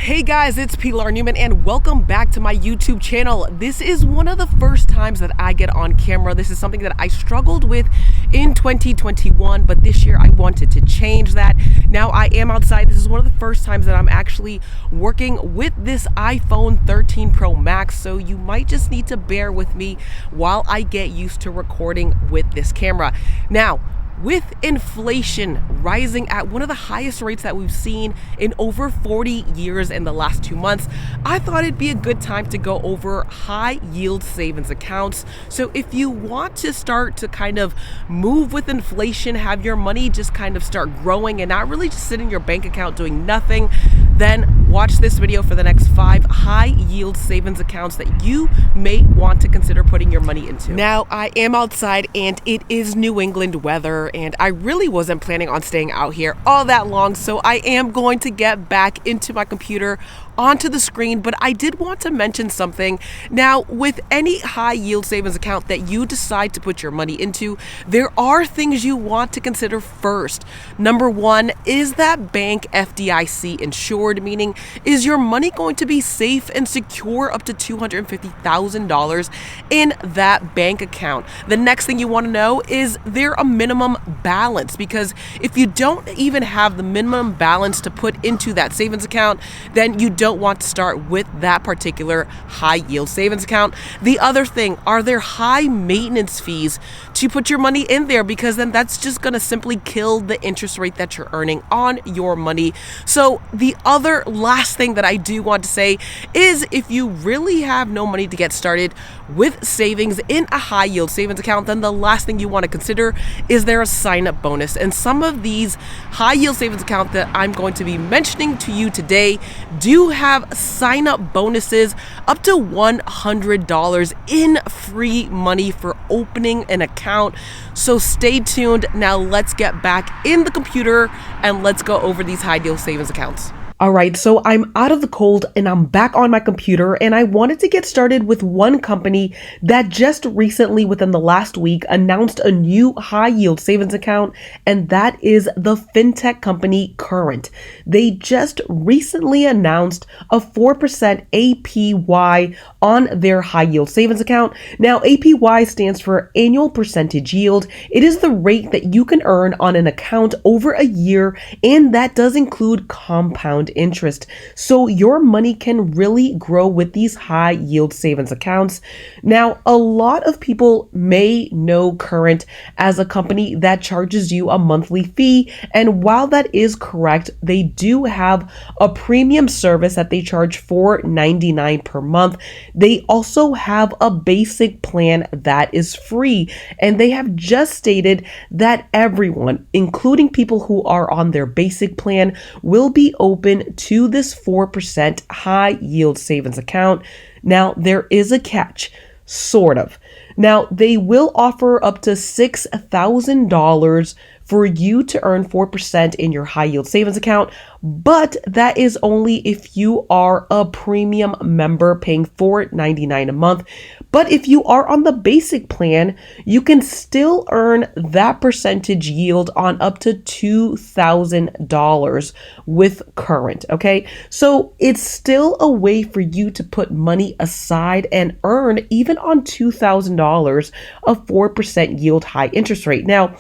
Hey guys, it's Pilar Newman and welcome back to my YouTube channel. This is one of the first times that I get on camera. This is something that I struggled with in 2021, but this year I wanted to change that. Now I am outside. This is one of the first times that I'm actually working with this iPhone 13 Pro Max, so you might just need to bear with me while I get used to recording with this camera. Now, with inflation rising at one of the highest rates that we've seen in over 40 years in the last 2 months, I thought it'd be a good time to go over high yield savings accounts. So if you want to start to kind of move with inflation, have your money just kind of start growing and not really just sit in your bank account doing nothing, then watch this video for the next 5 high yield savings accounts that you may want to consider putting your money into. Now, I am outside and it is New England weather, and I really wasn't planning on staying out here all that long, so I am going to get back into my computer onto the screen, but I did want to mention something. Now, with any high yield savings account that you decide to put your money into, there are things you want to consider first. Number one, is that bank FDIC insured? Meaning, is your money going to be safe and secure up to $250,000 in that bank account? The next thing you want to know, is there a minimum balance? Because if you don't even have the minimum balance to put into that savings account, then you don't want to start with that particular high yield savings account. The other thing, are there high maintenance fees to put your money in there? Because then that's just going to simply kill the interest rate that you're earning on your money. So the other last thing that I do want to say is, if you really have no money to get started with savings in a high yield savings account, then the last thing you want to consider is there a sign up bonus. And some of these high yield savings accounts that I'm going to be mentioning to you today do have sign up bonuses up to $100 in free money for opening an account. So stay tuned. Now let's get back in the computer and let's go over these high yield savings accounts. All right, so I'm out of the cold and I'm back on my computer, and I wanted to get started with one company that just recently, within the last week, announced a new high yield savings account, and that is the fintech company Current. They just recently announced a 4% APY on their high yield savings account. Now, APY stands for annual percentage yield. It is the rate that you can earn on an account over a year, and that does include compound interest. So your money can really grow with these high yield savings accounts. Now, a lot of people may know Current as a company that charges you a monthly fee. And while that is correct, they do have a premium service that they charge $4.99 per month. They also have a basic plan that is free. And they have just stated that everyone, including people who are on their basic plan, will be open to this 4% high yield savings account. Now, there is a catch, sort of. Now, they will offer up to $6,000 for you to earn 4% in your high yield savings account, but that is only if you are a premium member paying $4.99 a month. But if you are on the basic plan, you can still earn that percentage yield on up to $2,000 with Current, okay? So it's still a way for you to put money aside and earn, even on $2,000, a 4% yield high interest rate. Now,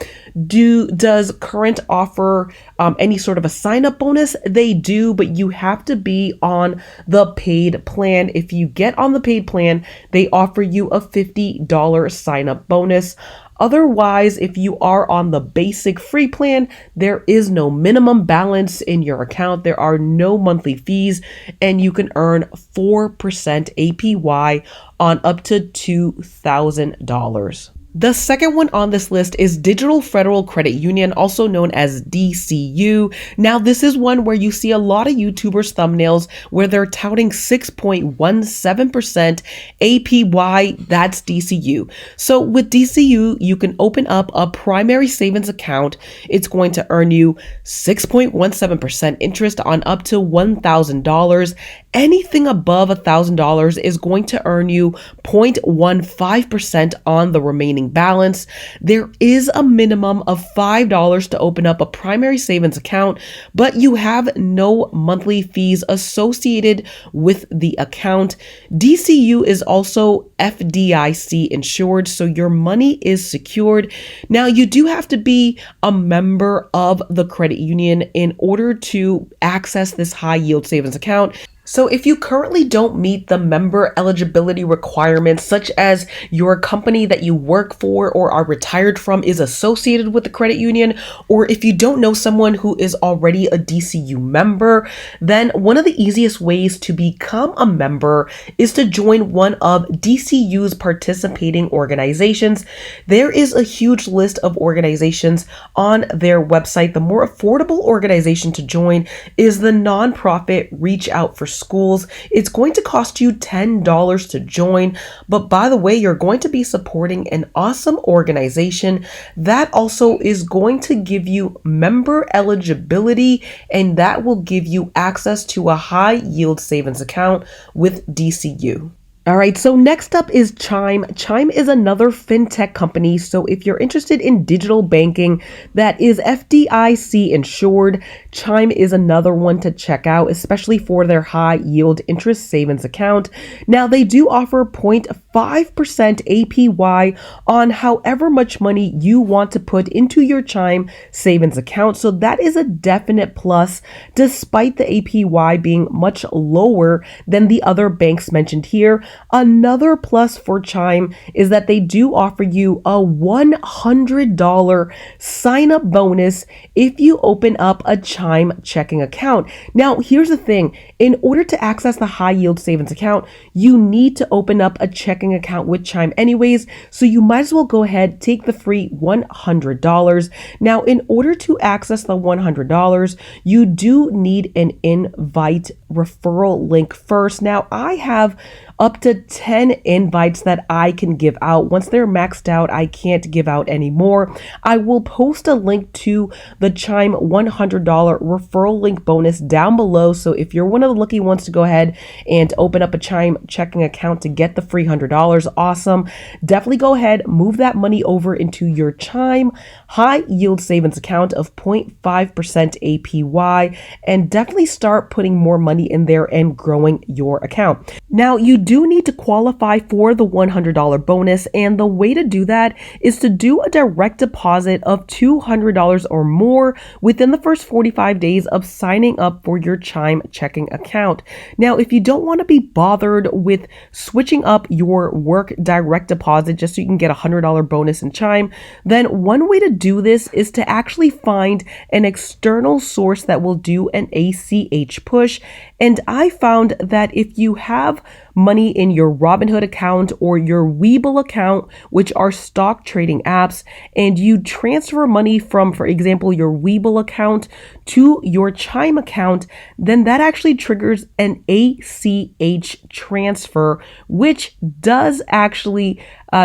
does Current offer any sort of a sign-up bonus? They do, but you have to be on the paid plan. If you get on the paid plan, they offer you a $50 sign-up bonus. Otherwise, if you are on the basic free plan, there is no minimum balance in your account. There are no monthly fees, and you can earn 4% APY on up to $2,000. The second one on this list is Digital Federal Credit Union, also known as DCU. Now, this is one where you see a lot of YouTubers' thumbnails where they're touting 6.17% APY. That's DCU. So with DCU, you can open up a primary savings account. It's going to earn you 6.17% interest on up to $1,000. Anything above $1,000 is going to earn you 0.15% on the remaining balance. There is a minimum of $5 to open up a primary savings account, but you have no monthly fees associated with the account. DCU is also FDIC insured, so your money is secured. Now, you do have to be a member of the credit union in order to access this high yield savings account. So if you currently don't meet the member eligibility requirements, such as your company that you work for or are retired from is associated with the credit union, or if you don't know someone who is already a DCU member, then one of the easiest ways to become a member is to join one of DCU's participating organizations. There is a huge list of organizations on their website. The more affordable organization to join is the nonprofit Reach Out for Schools. It's going to cost you $10 to join, but by the way, you're going to be supporting an awesome organization that also is going to give you member eligibility, and that will give you access to a high yield savings account with DCU. All right, so next up is Chime. Chime is another fintech company. So if you're interested in digital banking that is FDIC insured, Chime is another one to check out, especially for their high yield interest savings account. Now, they do offer 0.5% APY on however much money you want to put into your Chime savings account. So that is a definite plus, despite the APY being much lower than the other banks mentioned here. Another plus for Chime is that they do offer you a $100 sign-up bonus if you open up a Chime checking account. Now, here's the thing. In order to access the high yield savings account, you need to open up a checking account with Chime anyways, so you might as well go ahead, take the free $100. Now, in order to access the $100, you do need an invite referral link first. Now, I have up to 10 invites that I can give out. Once they're maxed out, I can't give out anymore. I will post a link to the Chime $100 referral link bonus down below. So if you're one of the lucky ones to go ahead and open up a Chime checking account to get the free $100, awesome. Definitely go ahead, move that money over into your Chime high yield savings account of 0.5% APY, and definitely start putting more money in there and growing your account. Now, you do need to qualify for the $100 bonus, and the way to do that is to do a direct deposit of $200 or more within the first 45 days of signing up for your Chime checking account. Now, if you don't want to be bothered with switching up your work direct deposit just so you can get a $100 bonus in Chime, then one way to do this is to actually find an external source that will do an ACH push. And I found that if you have money in your Robinhood account or your Webull account, which are stock trading apps, and you transfer money from, for example, your Webull account to your Chime account, then that actually triggers an ACH transfer, which does actually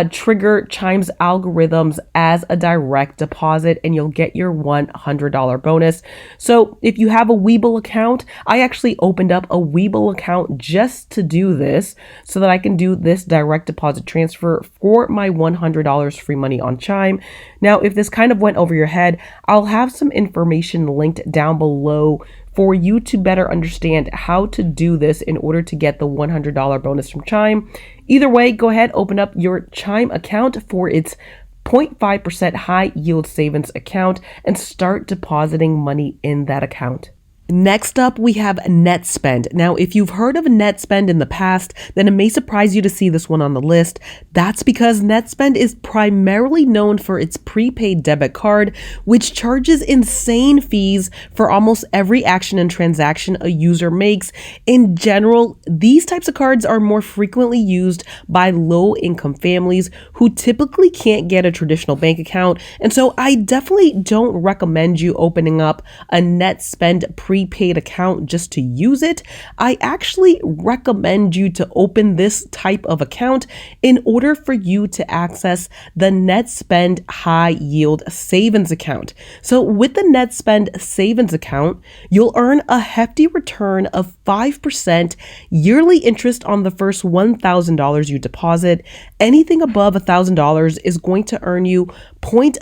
trigger Chime's algorithms as a direct deposit, and you'll get your $100 bonus. So if you have a Webull account, I actually opened up a Webull account just to do this so that I can do this direct deposit transfer for my $100 free money on Chime. Now, if this kind of went over your head, I'll have some information linked down below for you to better understand how to do this in order to get the $100 bonus from Chime. Either way, go ahead, open up your Chime account for its 0.5% high yield savings account and start depositing money in that account. Next up, we have Netspend. Now, if you've heard of Netspend in the past, then it may surprise you to see this one on the list. That's because Netspend is primarily known for its prepaid debit card, which charges insane fees for almost every action and transaction a user makes. In general, these types of cards are more frequently used by low-income families who typically can't get a traditional bank account. And so I definitely don't recommend you opening up a Netspend prepaid prepaid account just to use it, I actually recommend you to open this type of account in order for you to access the Netspend high yield savings account. So with the Netspend savings account, you'll earn a hefty return of 5% yearly interest on the first $1,000 you deposit. Anything above $1,000 is going to earn you 0.5%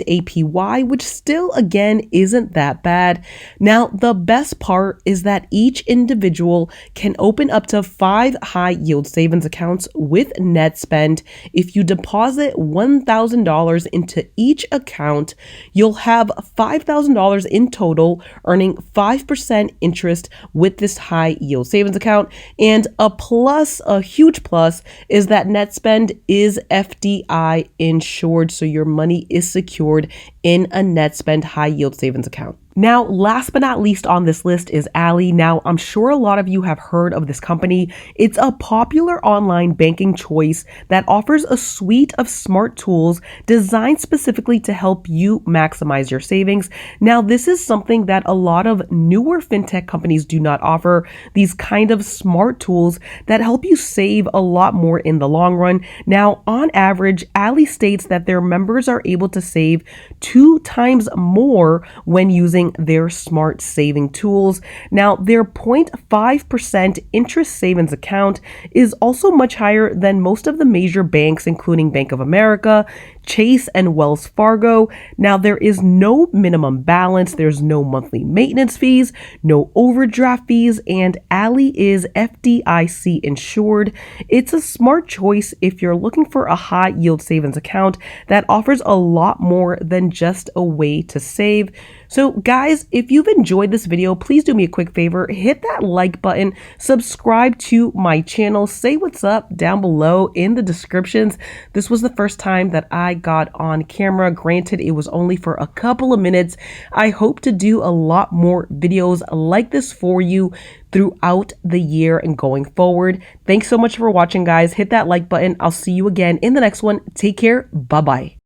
APY, which still, again, isn't that bad. Now, the best part is that each individual can open up to 5 high yield savings accounts with Netspend. If you deposit $1,000 into each account, you'll have $5,000 in total, earning 5% interest with this high yield savings account. And a huge plus, is that Netspend is FDI insured, so your money is secured in a Netspend high yield savings account. Now, last but not least on this list is Acct. Now, I'm sure a lot of you have heard of this company. It's a popular online banking choice that offers a suite of smart tools designed specifically to help you maximize your savings. Now, this is something that a lot of newer fintech companies do not offer, these kind of smart tools that help you save a lot more in the long run. Now, on average, Acct states that their members are able to save 2 times more when using their smart saving tools. Now, their 0.5% interest savings account is also much higher than most of the major banks, including Bank of America, Chase, and Wells Fargo. Now, there is no minimum balance, there's no monthly maintenance fees, no overdraft fees, and Acct is FDIC insured. It's a smart choice if you're looking for a high yield savings account that offers a lot more than just a way to save. So guys, if you've enjoyed this video, please do me a quick favor, hit that like button, subscribe to my channel, say what's up down below in the descriptions. This was the first time that I got on camera. Granted, it was only for a couple of minutes. I hope to do a lot more videos like this for you throughout the year and going forward. Thanks so much for watching, guys. Hit that like button. I'll see you again in the next one. Take care. Bye-bye.